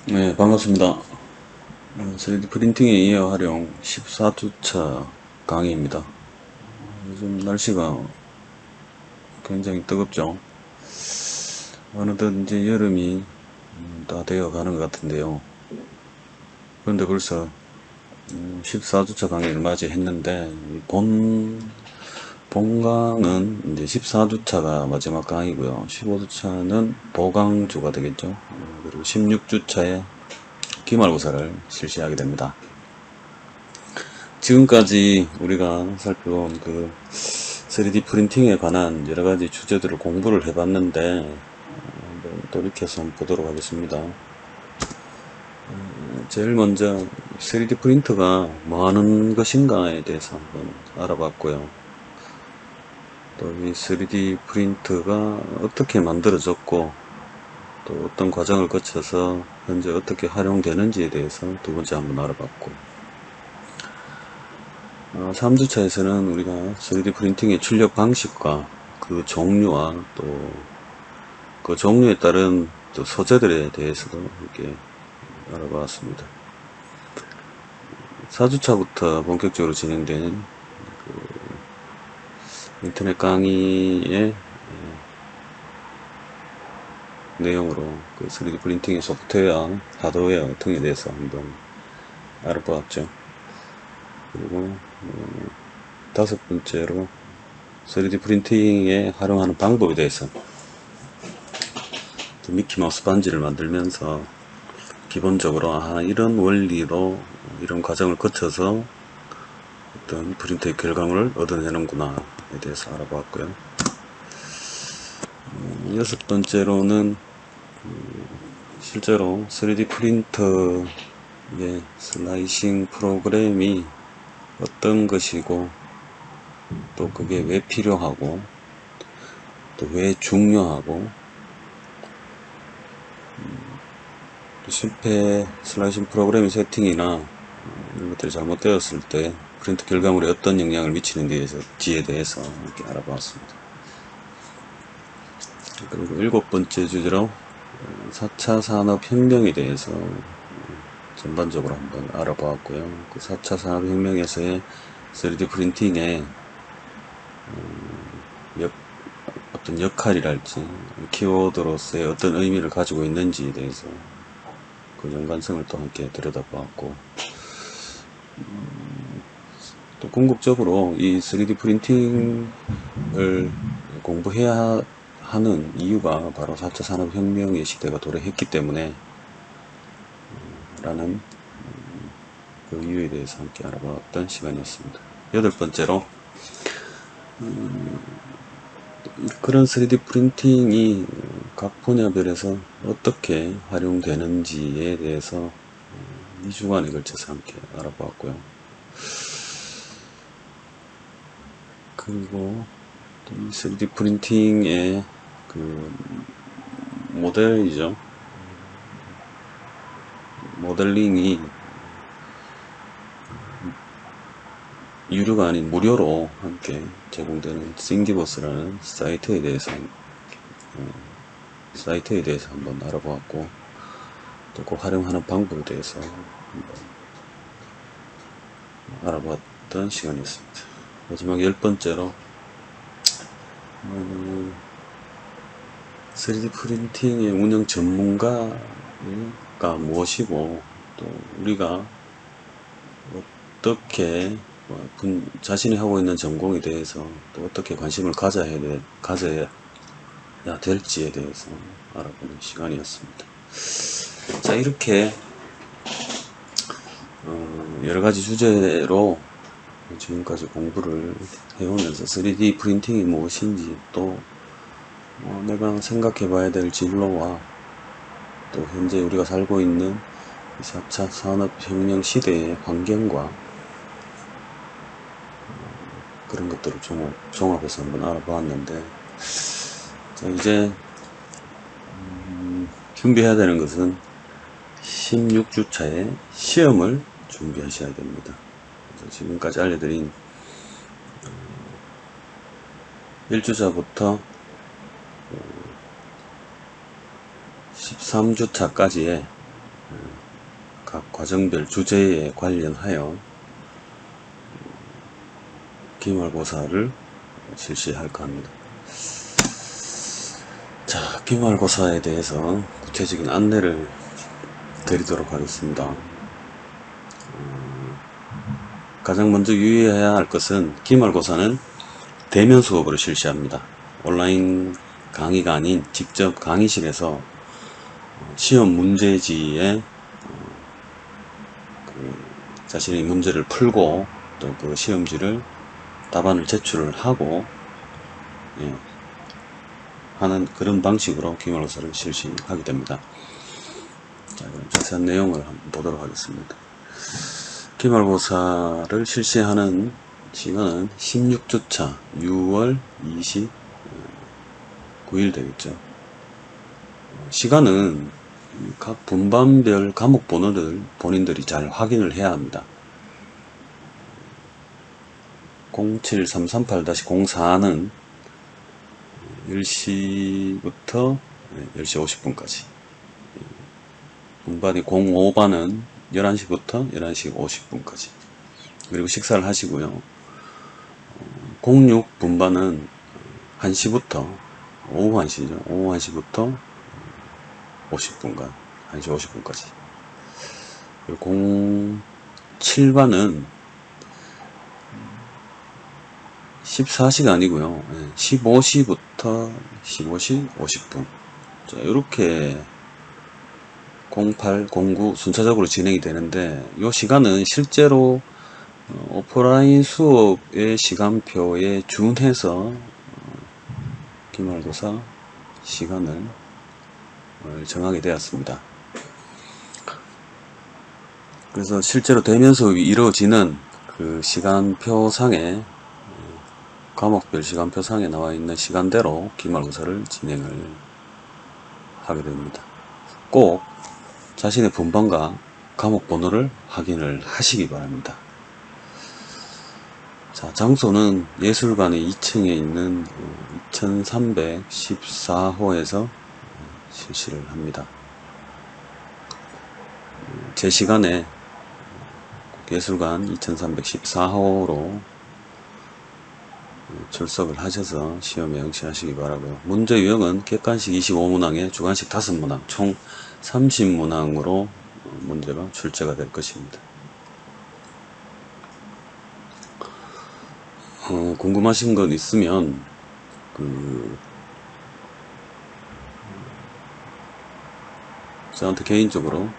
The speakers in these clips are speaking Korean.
네, 반갑습니다. 3D 프린팅에 의해 활용 14주차 강의입니다. 요즘 날씨가 굉장히 뜨겁죠. 어느덧 이제 여름이 다 되어 가는 것 같은데요. 그런데 벌써 14주차 강의를 맞이했는데, 본강은 이제 14주차가 마지막 강의고요. 15주차는 보강주가 되겠죠. 그리고 16주차에 기말고사를 실시하게 됩니다. 지금까지 우리가 살펴본 3D 프린팅에 관한 여러 가지 주제들을 공부를 해봤는데, 한번 돌이켜서 한번 보도록 하겠습니다. 제일 먼저 3D 프린터가 뭐 하는 것인가에 대해서 한번 알아봤고요. 또 이 3D 프린터가 어떻게 만들어졌고, 또 어떤 과정을 거쳐서 현재 어떻게 활용되는지에 대해서 두 번째 한번 알아봤고, 3주차에서는 우리가 3D 프린팅의 출력 방식과 그 종류와 또 그 종류에 따른 또 소재들에 대해서도 이렇게 알아봤습니다. 4주차부터 본격적으로 진행된 인터넷 강의의 내용으로 3D 프린팅의 소프트웨어, 하드웨어 등에 대해서 한번 알아보았죠. 그리고 다섯 번째로 3D 프린팅에 활용하는 방법에 대해서 미키마우스 반지를 만들면서 기본적으로 이런 원리로 이런 과정을 거쳐서 어떤 프린터의 결과물을 얻어내는구나에 대해서 알아보았고요. 여섯 번째로는 실제로 3D 프린터의 슬라이싱 프로그램이 어떤 것이고, 또 그게 왜 필요하고, 또 왜 중요하고, 또 실패 슬라이싱 프로그램의 세팅이나 이런 것들이 잘못되었을 때 프린트 결과물에 어떤 영향을 미치는지에 대해서 이렇게 알아보았습니다. 그리고 일곱 번째 주제로 4차 산업혁명에 대해서 전반적으로 한번 알아보았고요. 그 4차 산업혁명에서의 3D 프린팅의 어떤 역할이랄지 키워드로서의 어떤 의미를 가지고 있는지에 대해서 그 연관성을 또 함께 들여다보았고, 또 궁극적으로 이 3D 프린팅을 공부해야 하는 이유가 바로 4차 산업혁명의 시대가 도래했기 때문에 라는 그 이유에 대해서 함께 알아봤던 시간이었습니다. 여덟 번째로 그런 3D 프린팅이 각 분야별에서 어떻게 활용되는지에 대해서 2주간에 걸쳐서 함께 알아보았고요. 그리고 또 3D 프린팅의 모델이죠. 모델링이 유료가 아닌 무료로 함께 제공되는 싱기버스라는 사이트에 대해서 한번 알아보았고, 또 그 활용하는 방법에 대해서 한번 알아봤던 시간이었습니다. 마지막 열 번째로 3D 프린팅의 운영 전문가가 무엇이고, 또 우리가 어떻게 자신이 하고 있는 전공에 대해서 또 어떻게 관심을 가져야 될지에 대해서 알아보는 시간이었습니다. 자, 이렇게 여러 가지 주제로 지금까지 공부를 해오면서 3D 프린팅이 무엇인지, 또 내가 생각해 봐야 될 진로와 또 현재 우리가 살고 있는 4차 산업혁명 시대의 환경과 그런 것들을 종합해서 한번 알아보았는데, 자, 이제 준비해야 되는 것은 16주차의 시험을 준비하셔야 됩니다. 지금까지 알려드린 1주차부터 13주차까지의 각 과정별 주제에 관련하여 기말고사를 실시할까 합니다. 자, 기말고사에 대해서 구체적인 안내를 드리도록 하겠습니다. 가장 먼저 유의해야 할 것은 기말고사는 대면 수업으로 실시합니다. 온라인 강의가 아닌 직접 강의실에서 시험 문제지에 자신의 문제를 풀고 또 그 시험지를 답안을 제출을 하고 하는 그런 방식으로 기말고사를 실시하게 됩니다. 자, 그럼 자세한 내용을 한번 보도록 하겠습니다. 기말고사를 실시하는 시간은 16주차 6월 29일 되겠죠. 시간은 각 분반별 과목 번호를 본인들이 잘 확인을 해야 합니다. 07338-04는 10시부터 10시 50분까지, 분반이 05반은 11시부터 11시 50분까지, 그리고 식사를 하시고요. 06분반은 1시부터 오후 1시죠. 오후 1시부터 50분간 1시 50분까지. 그리고 07반은 14시가 아니고요. 15시부터 15시 50분. 자, 이렇게 08, 09 순차적으로 진행이 되는데, 이 시간은 실제로 오프라인 수업의 시간표에 준해서 기말고사 시간을 정하게 되었습니다. 그래서 실제로 대면 수업이 이루어지는 그 시간표상에, 과목별 시간표상에 나와 있는 시간대로 기말고사를 진행을 하게 됩니다. 꼭 자신의 분반과 과목 번호를 확인을 하시기 바랍니다. 자, 장소는 예술관의 2층에 있는 2314호에서 실시를 합니다. 제 시간에 예술관 2314호로 출석을 하셔서 시험에 응시하시기 바라고요. 문제 유형은 객관식 25문항에 주관식 5문항, 총 30문항으로 문제가 출제가 될 것입니다. 궁금하신 것 있으면 저한테 개인적으로,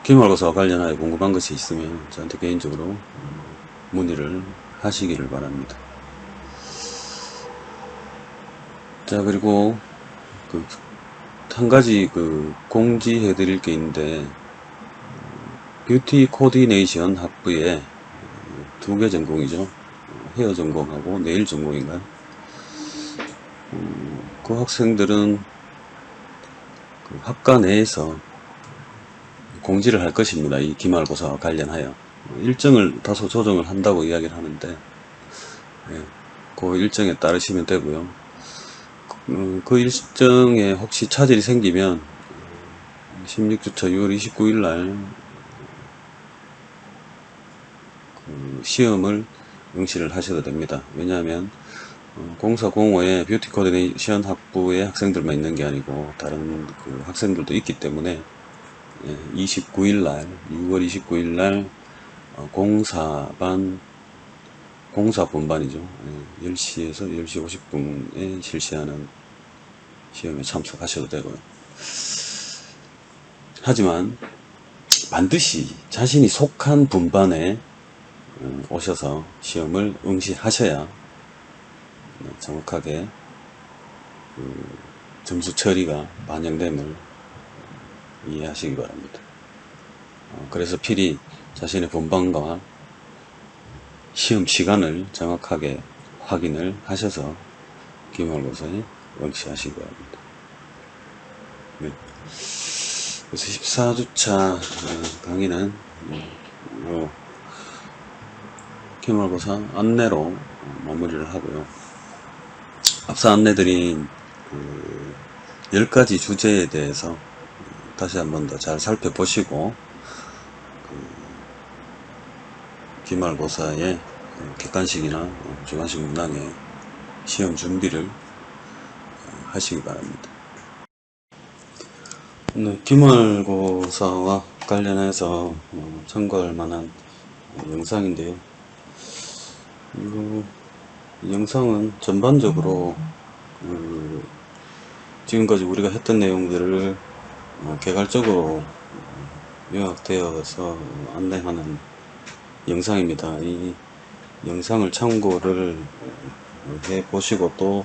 기말고사와 관련하여 궁금한 것이 있으면 저한테 개인적으로 문의를 하시기를 바랍니다. 자, 그리고 한 가지 공지해 드릴 게 있는데, 뷰티 코디네이션 학부에 2개 전공이죠. 헤어 전공하고 네일 전공인가요? 그 학생들은 학과 내에서 공지를 할 것입니다. 이 기말고사와 관련하여 일정을 다소 조정을 한다고 이야기를 하는데, 그 일정에 따르시면 되고요. 그 일정에 혹시 차질이 생기면 16주차 6월 29일 날 시험을 응시를 하셔도 됩니다. 왜냐하면 공사 05에 뷰티 코디네이션 학부의 학생들만 있는 게 아니고 다른 학생들도 있기 때문에 29일날 6월 29일날 공사반, 공사 본반이죠. 10시에서 10시 50분에 실시하는 시험에 참석하셔도 되고요. 하지만 반드시 자신이 속한 분반에 오셔서 시험을 응시하셔야 정확하게 점수 처리가 반영됨을 이해하시기 바랍니다. 그래서 필히 자신의 본반과 시험 시간을 정확하게 확인을 하셔서 기말고사에 응시하시기 바랍니다. 네. 그래서 14주차 강의는 기말고사 안내로 마무리를 하고요. 앞서 안내드린 10가지 주제에 대해서 다시 한번 더 잘 살펴보시고 기말고사의 객관식이나 주관식 문항의 시험 준비를 하시기 바랍니다. 네, 기말고사와 관련해서 참고할 만한 영상인데요. 이 영상은 전반적으로 지금까지 우리가 했던 내용들을 개괄적으로 요약되어서 안내하는 영상입니다. 이 영상을 참고를 해 보시고, 또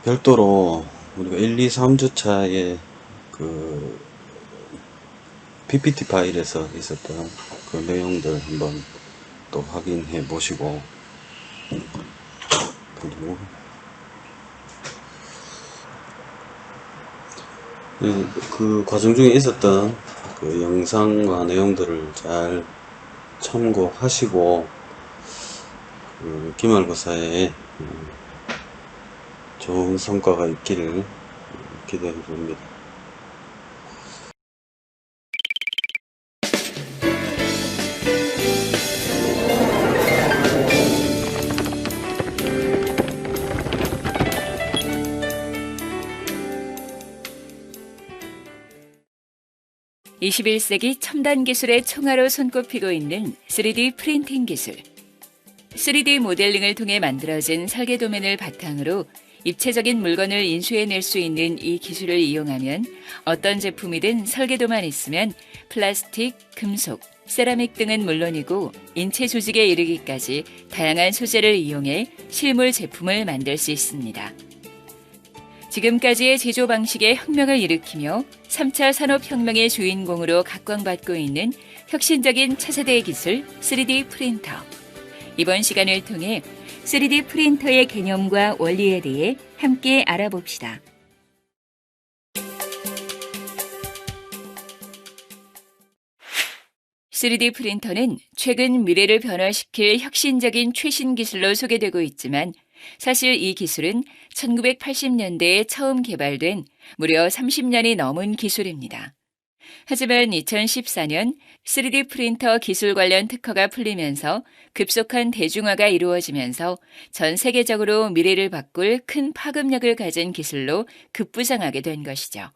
별도로 우리가 1, 2, 3주차에 그 PPT 파일에서 있었던 그 내용들 한번 또 확인해 보시고, 그리고 그 과정 중에 있었던 그 영상과 내용들을 잘 참고하시고 그 기말고사에 좋은 성과가 있기를 기대해 봅니다. (21세기) 첨단 기술의 총화로 손꼽히고 있는 3D 프린팅 기술. 3D 모델링을 통해 만들어진 설계 도면을 바탕으로 입체적인 물건을 인수해낼 수 있는 이 기술을 이용하면 어떤 제품이든 설계도만 있으면 플라스틱, 금속, 세라믹 등은 물론이고 인체 조직에 이르기까지 다양한 소재를 이용해 실물 제품을 만들 수 있습니다. 지금까지의 제조 방식의 혁명을 일으키며 3차 산업혁명의 주인공으로 각광받고 있는 혁신적인 차세대 기술 3D 프린터. 이번 시간을 통해 3D 프린터의 개념과 원리에 대해 함께 알아봅시다. (3D) 프린터는 최근 미래를 변화시킬 혁신적인 최신 기술로 소개되고 있지만 사실 이 기술은 1980년대에 처음 개발된 무려 30년이 넘은 기술입니다. 하지만 2014년 3D 프린터 기술 관련 특허가 풀리면서 급속한 대중화가 이루어지면서 전 세계적으로 미래를 바꿀 큰 파급력을 가진 기술로 급부상하게 된 것이죠.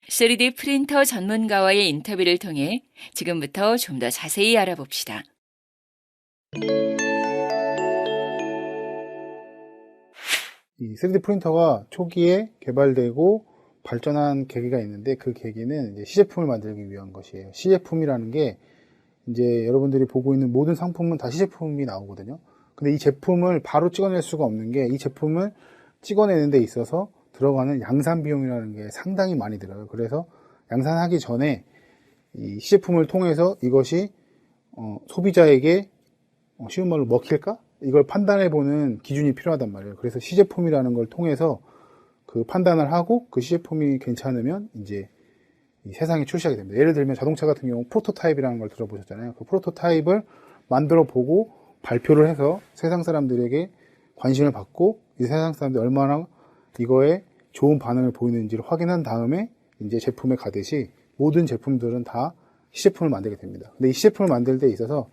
3D 프린터 전문가와의 인터뷰를 통해 지금부터 좀 더 자세히 알아봅시다. 이 3D 프린터가 초기에 개발되고 발전한 계기가 있는데, 그 계기는 이제 시제품을 만들기 위한 것이에요. 시제품이라는 게 이제 여러분들이 보고 있는 모든 상품은 다 시제품이 나오거든요. 근데 이 제품을 바로 찍어낼 수가 없는 게, 이 제품을 찍어내는 데 있어서 들어가는 양산 비용이라는 게 상당히 많이 들어요. 그래서 양산하기 전에 이 시제품을 통해서 이것이 소비자에게 쉬운 말로 먹힐까? 이걸 판단해보는 기준이 필요하단 말이에요. 그래서 시제품이라는 걸 통해서 그 판단을 하고 그 시제품이 괜찮으면 이제 이 세상에 출시하게 됩니다. 예를 들면 자동차 같은 경우 프로토타입이라는 걸 들어보셨잖아요. 그 프로토타입을 만들어 보고 발표를 해서 세상 사람들에게 관심을 받고 이 세상 사람들이 얼마나 이거에 좋은 반응을 보이는지를 확인한 다음에 이제 제품에 가듯이 모든 제품들은 다 시제품을 만들게 됩니다. 근데 이 시제품을 만들 때 있어서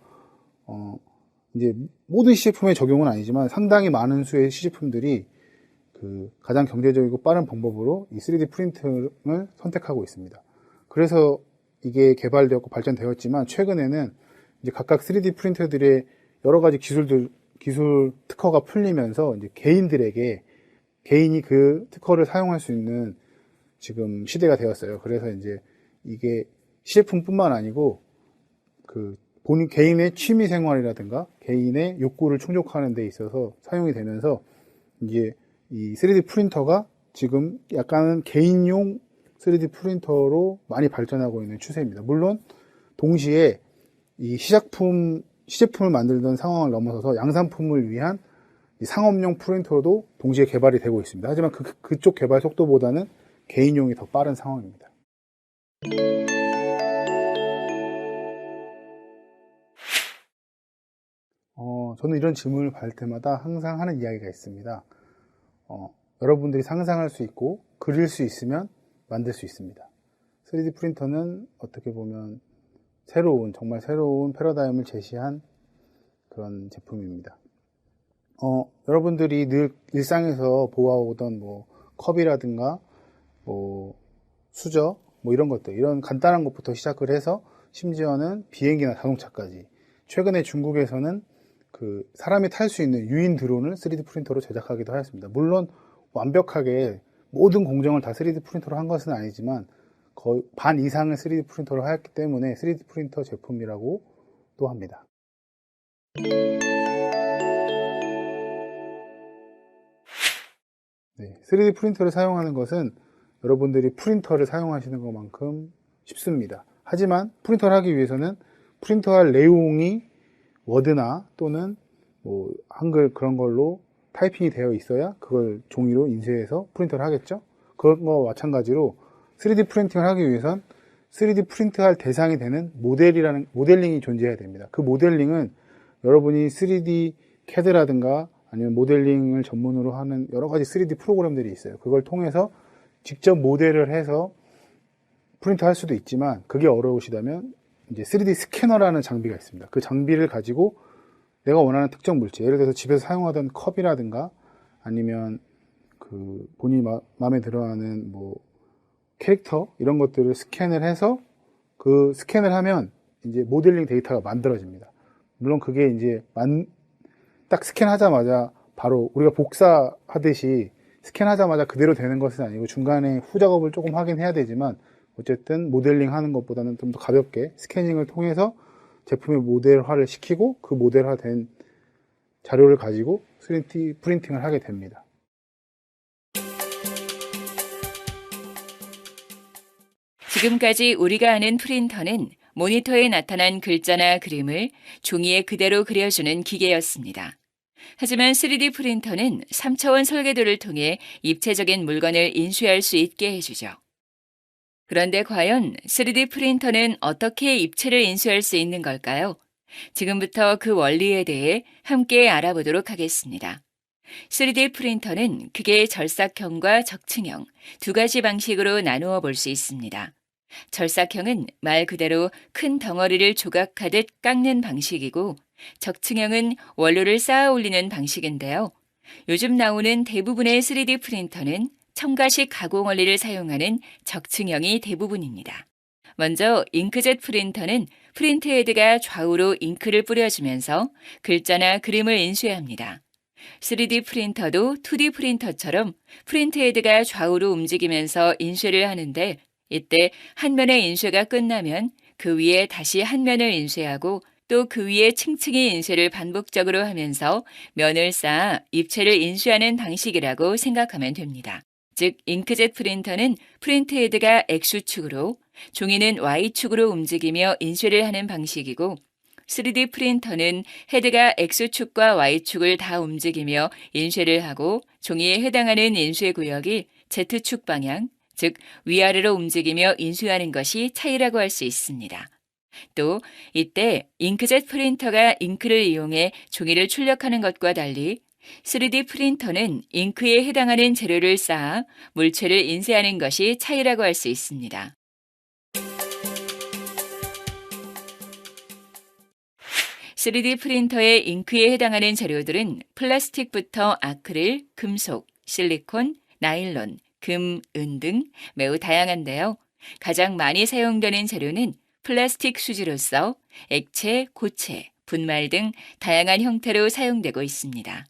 이제 모든 시제품의 적용은 아니지만 상당히 많은 수의 시제품들이 그 가장 경제적이고 빠른 방법으로 이 3D 프린팅을 선택하고 있습니다. 그래서 이게 개발되었고 발전되었지만 최근에는 이제 각각 3D 프린터들의 여러 가지 기술 특허가 풀리면서 이제 개인이 그 특허를 사용할 수 있는 지금 시대가 되었어요. 그래서 이제 이게 시제품뿐만 아니고 그 본인 개인의 취미 생활이라든가 개인의 욕구를 충족하는 데 있어서 사용이 되면서 이제 이 3D 프린터가 지금 약간은 개인용 3D 프린터로 많이 발전하고 있는 추세입니다. 물론 동시에 이 시제품을 만들던 상황을 넘어서서 양산품을 위한 상업용 프린터도 동시에 개발이 되고 있습니다. 하지만 그쪽 개발 속도보다는 개인용이 더 빠른 상황입니다. 저는 이런 질문을 받을 때마다 항상 하는 이야기가 있습니다. 여러분들이 상상할 수 있고 그릴 수 있으면 만들 수 있습니다. 3D 프린터는 어떻게 보면 정말 새로운 패러다임을 제시한 그런 제품입니다. 여러분들이 늘 일상에서 보아오던 뭐 컵이라든가 뭐 수저 뭐 이런 것들, 이런 간단한 것부터 시작을 해서 심지어는 비행기나 자동차까지, 최근에 중국에서는 그 사람이 탈 수 있는 유인 드론을 3D 프린터로 제작하기도 하였습니다. 물론 완벽하게 모든 공정을 다 3D 프린터로 한 것은 아니지만 거의 반 이상을 3D 프린터로 하였기 때문에 3D 프린터 제품이라고도 합니다. 네, 3D 프린터를 사용하는 것은 여러분들이 프린터를 사용하시는 것만큼 쉽습니다. 하지만 프린터를 하기 위해서는 프린터할 내용이 워드나 또는 뭐 한글 그런 걸로 타이핑이 되어 있어야 그걸 종이로 인쇄해서 프린터를 하겠죠. 그것과 마찬가지로 3D 프린팅을 하기 위해선 3D 프린트할 대상이 되는 모델링이 존재해야 됩니다. 그 모델링은 여러분이 3D CAD라든가 아니면 모델링을 전문으로 하는 여러 가지 3D 프로그램들이 있어요. 그걸 통해서 직접 모델을 해서 프린트 할 수도 있지만, 그게 어려우시다면 이제 3D 스캐너라는 장비가 있습니다. 그 장비를 가지고 내가 원하는 특정 물질, 예를 들어서 집에서 사용하던 컵이라든가 아니면 그 본인이 마음에 들어하는 뭐 캐릭터 이런 것들을 스캔을 해서 그 스캔을 하면 이제 모델링 데이터가 만들어집니다. 물론 그게 이제 딱 스캔하자마자 바로 우리가 복사하듯이 스캔하자마자 그대로 되는 것은 아니고 중간에 후작업을 조금 하긴 해야 되지만, 어쨌든 모델링 하는 것보다는 좀 더 가볍게 스캐닝을 통해서 제품의 모델화를 시키고 그 모델화된 자료를 가지고 3D 프린팅을 하게 됩니다. 지금까지 우리가 아는 프린터는 모니터에 나타난 글자나 그림을 종이에 그대로 그려주는 기계였습니다. 하지만 3D 프린터는 3차원 설계도를 통해 입체적인 물건을 인쇄할 수 있게 해주죠. 그런데 과연 3D 프린터는 어떻게 입체를 인쇄할 수 있는 걸까요? 지금부터 그 원리에 대해 함께 알아보도록 하겠습니다. 3D 프린터는 크게 절삭형과 적층형 두 가지 방식으로 나누어 볼 수 있습니다. 절삭형은 말 그대로 큰 덩어리를 조각하듯 깎는 방식이고, 적층형은 원료를 쌓아 올리는 방식인데요. 요즘 나오는 대부분의 3D 프린터는 첨가식 가공 원리를 사용하는 적층형이 대부분입니다. 먼저 잉크젯 프린터는 프린트 헤드가 좌우로 잉크를 뿌려주면서 글자나 그림을 인쇄합니다. 3D 프린터도 2D 프린터처럼 프린트 헤드가 좌우로 움직이면서 인쇄를 하는데, 이때 한 면의 인쇄가 끝나면 그 위에 다시 한 면을 인쇄하고 또 그 위에 층층이 인쇄를 반복적으로 하면서 면을 쌓아 입체를 인쇄하는 방식이라고 생각하면 됩니다. 즉, 잉크젯 프린터는 프린트 헤드가 X축으로, 종이는 Y축으로 움직이며 인쇄를 하는 방식이고, 3D 프린터는 헤드가 X축과 Y축을 다 움직이며 인쇄를 하고 종이에 해당하는 인쇄 구역이 Z축 방향, 즉 위아래로 움직이며 인쇄하는 것이 차이라고 할 수 있습니다. 또 이때 잉크젯 프린터가 잉크를 이용해 종이를 출력하는 것과 달리 3D 프린터는 잉크에 해당하는 재료를 쌓아 물체를 인쇄하는 것이 차이라고 할 수 있습니다. (3D) 프린터의 잉크에 해당하는 재료들은 플라스틱부터 아크릴, 금속, 실리콘, 나일론, 금, 은 등 매우 다양한데요. 가장 많이 사용되는 재료는 플라스틱 수지로서 액체, 고체, 분말 등 다양한 형태로 사용되고 있습니다.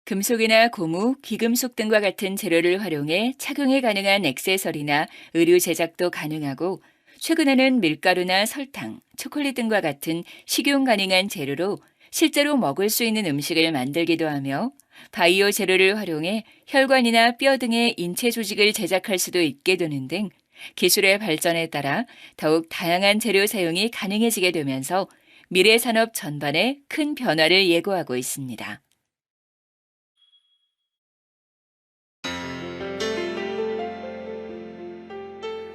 금속이나 고무, 귀금속 등과 같은 재료를 활용해 착용이 가능한 액세서리나 의류 제작도 가능하고, 최근에는 밀가루나 설탕, 초콜릿 등과 같은 식용 가능한 재료로 실제로 먹을 수 있는 음식을 만들기도 하며, 바이오 재료를 활용해 혈관이나 뼈 등의 인체 조직을 제작할 수도 있게 되는 등 기술의 발전에 따라 더욱 다양한 재료 사용이 가능해지게 되면서 미래 산업 전반에 큰 변화를 예고하고 있습니다.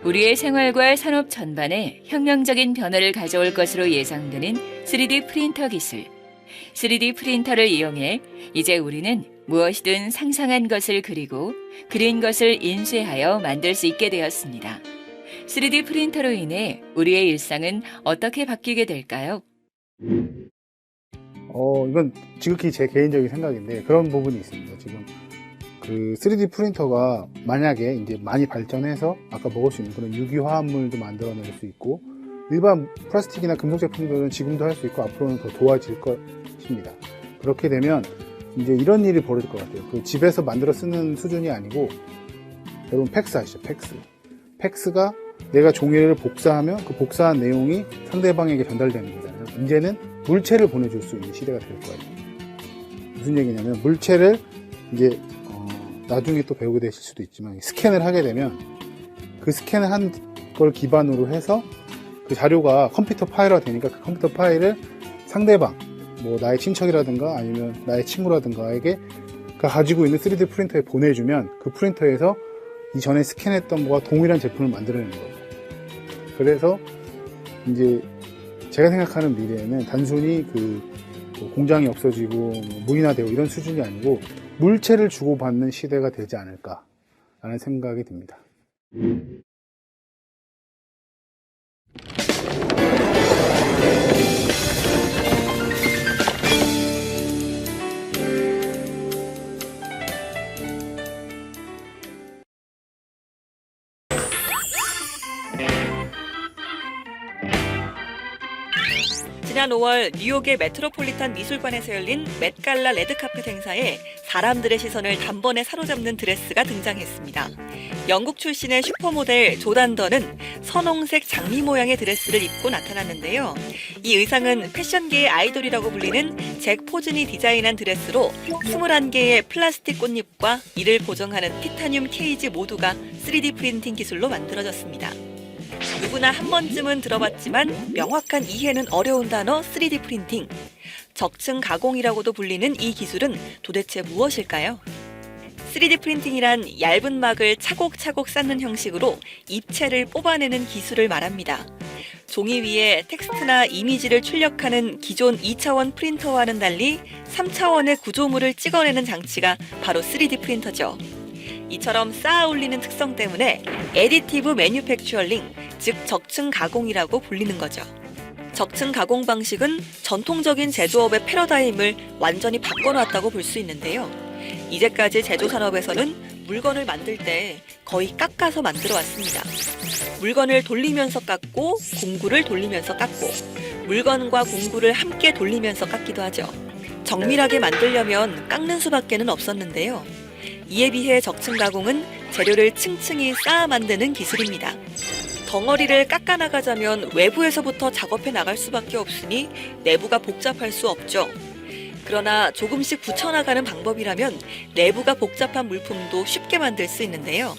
우리의 생활과 산업 전반에 혁명적인 변화를 가져올 것으로 예상되는 3D 프린터 기술. 3D 프린터를 이용해 이제 우리는 무엇이든 상상한 것을 그리고 그린 것을 인쇄하여 만들 수 있게 되었습니다. 3D 프린터로 인해 우리의 일상은 어떻게 바뀌게 될까요? 이건 지극히 제 개인적인 생각인데 그런 부분이 있습니다. 지금 그 3D 프린터가 만약에 이제 많이 발전해서 아까 먹을 수 있는 그런 유기화합물도 만들어낼 수 있고 일반 플라스틱이나 금속 제품들은 지금도 할 수 있고 앞으로는 더 좋아질 것입니다. 그렇게 되면 이제 이런 일이 벌어질 것 같아요. 그 집에서 만들어 쓰는 수준이 아니고 여러분 팩스 아시죠? 팩스가 내가 종이를 복사하면 그 복사한 내용이 상대방에게 전달되는 거잖아요. 이제는 물체를 보내줄 수 있는 시대가 될 거예요. 무슨 얘기냐면 물체를 이제 나중에 또 배우게 되실 수도 있지만 스캔을 하게 되면 그 스캔을 한 걸 기반으로 해서 그 자료가 컴퓨터 파일화 되니까 그 컴퓨터 파일을 상대방 뭐 나의 친척이라든가 아니면 나의 친구라든가에게 가지고 있는 3D 프린터에 보내주면 그 프린터에서 이전에 스캔했던 거와 동일한 제품을 만들어내는 거예요. 그래서 이제 제가 생각하는 미래에는 단순히 공장이 없어지고 무인화되고 이런 수준이 아니고 물체를 주고받는 시대가 되지 않을까라는 생각이 듭니다. 지난 5월 뉴욕의 메트로폴리탄 미술관에서 열린 맷갈라 레드카펫 행사에 사람들의 시선을 단번에 사로잡는 드레스가 등장했습니다. 영국 출신의 슈퍼모델 조단 던은 선홍색 장미 모양의 드레스를 입고 나타났는데요. 이 의상은 패션계의 아이돌이라고 불리는 잭 포즌이 디자인한 드레스로 21개의 플라스틱 꽃잎과 이를 고정하는 티타늄 케이지 모두가 3D 프린팅 기술로 만들어졌습니다. 누구나 한 번쯤은 들어봤지만 명확한 이해는 어려운 단어 3D 프린팅. 적층 가공이라고도 불리는 이 기술은 도대체 무엇일까요? 3D 프린팅이란 얇은 막을 차곡차곡 쌓는 형식으로 입체를 뽑아내는 기술을 말합니다. 종이 위에 텍스트나 이미지를 출력하는 기존 2차원 프린터와는 달리 3차원의 구조물을 찍어내는 장치가 바로 3D 프린터죠. 이처럼 쌓아 올리는 특성 때문에 애디티브 매뉴팩처링, 즉 적층 가공이라고 불리는 거죠. 적층 가공 방식은 전통적인 제조업의 패러다임을 완전히 바꿔놨다고 볼 수 있는데요. 이제까지 제조 산업에서는 물건을 만들 때 거의 깎아서 만들어 왔습니다. 물건을 돌리면서 깎고 공구를 돌리면서 깎고 물건과 공구를 함께 돌리면서 깎기도 하죠. 정밀하게 만들려면 깎는 수밖에는 없었는데요. 이에 비해 적층 가공은 재료를 층층이 쌓아 만드는 기술입니다. 덩어리를 깎아 나가자면 외부에서부터 작업해 나갈 수밖에 없으니 내부가 복잡할 수 없죠. 그러나 조금씩 붙여나가는 방법이라면 내부가 복잡한 물품도 쉽게 만들 수 있는데요.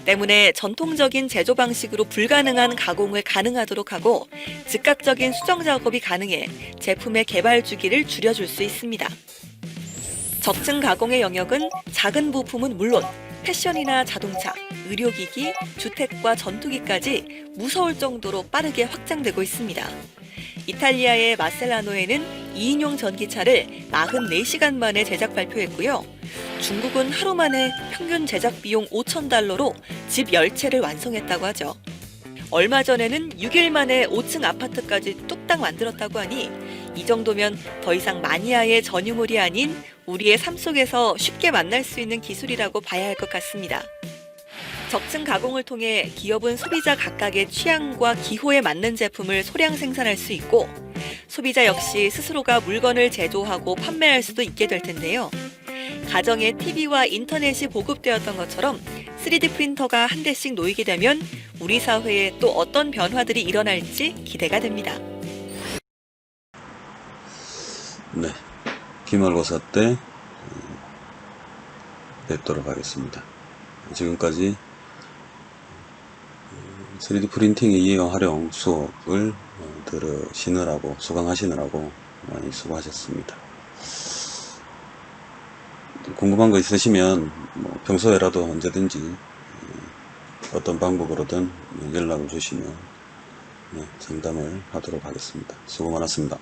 때문에 전통적인 제조 방식으로 불가능한 가공을 가능하도록 하고 즉각적인 수정 작업이 가능해 제품의 개발 주기를 줄여줄 수 있습니다. 적층 가공의 영역은 작은 부품은 물론 패션이나 자동차, 의료기기, 주택과 전투기까지 무서울 정도로 빠르게 확장되고 있습니다. 이탈리아의 마셀라노에는 2인용 전기차를 44시간 만에 제작 발표했고요. 중국은 하루 만에 평균 제작 비용 $5,000로 집 10채를 완성했다고 하죠. 얼마 전에는 6일 만에 5층 아파트까지 뚝딱 만들었다고 하니 이 정도면 더 이상 마니아의 전유물이 아닌 우리의 삶 속에서 쉽게 만날 수 있는 기술이라고 봐야 할 것 같습니다. 적층 가공을 통해 기업은 소비자 각각의 취향과 기호에 맞는 제품을 소량 생산할 수 있고 소비자 역시 스스로가 물건을 제조하고 판매할 수도 있게 될 텐데요. 가정에 TV와 인터넷이 보급되었던 것처럼 3D 프린터가 한 대씩 놓이게 되면 우리 사회에 또 어떤 변화들이 일어날지 기대가 됩니다. 네, 기말고사 때 뵙도록 하겠습니다. 지금까지 3D 프린팅의 이해 활용 수업을 들으시느라고 수강하시느라고 많이 수고하셨습니다. 궁금한 거 있으시면 평소에라도 언제든지 어떤 방법으로든 연락을 주시면 상담을 하도록 하겠습니다. 수고 많았습니다.